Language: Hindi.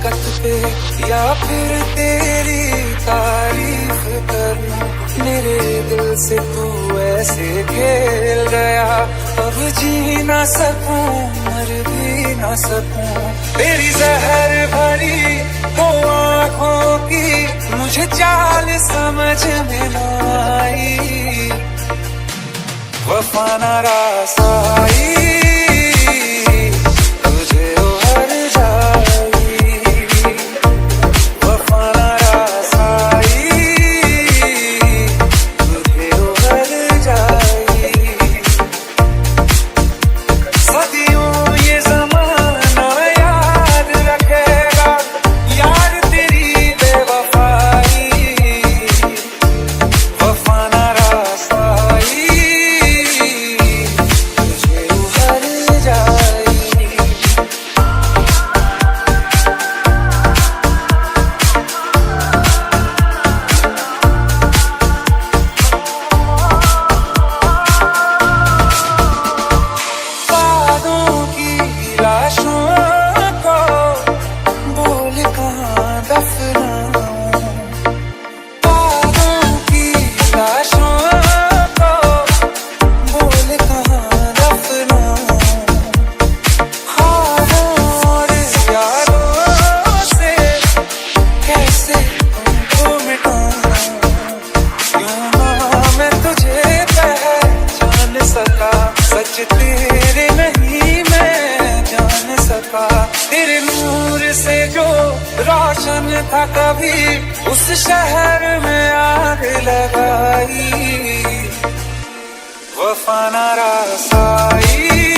हकीकत पे या फिर तेरी तारीफ करूं, मेरे दिल से तू ऐसे खेल गया, अब जी ना सकूं मर भी ना सकूं। तेरी जहर भरी दो आंखों की मुझे चाल समझ में ना आई, वफा ना रास आई, तुझे उहर जाई, वफा ना रास आई, तुझे उहर जाई। सदियों ये ज़माना याद रखेगा यार तेरी बेवफाई, वफा ना रास आई, तुझे उहर जाई। बादों की लाशों को बोल कहाँ दफनाऊं, बादों की लाशों को बोल कहाँ दफनाऊं, ख्वाबों और यारों से कैसे तुमको मिटाऊं, क्यों ना मैं तुझे पहचान सका, सच तेरे नहीं मैं जान सका। तेरे नूर से जो रोशन था कभी उस शहर में आग लगाई, वफा ना रास आई।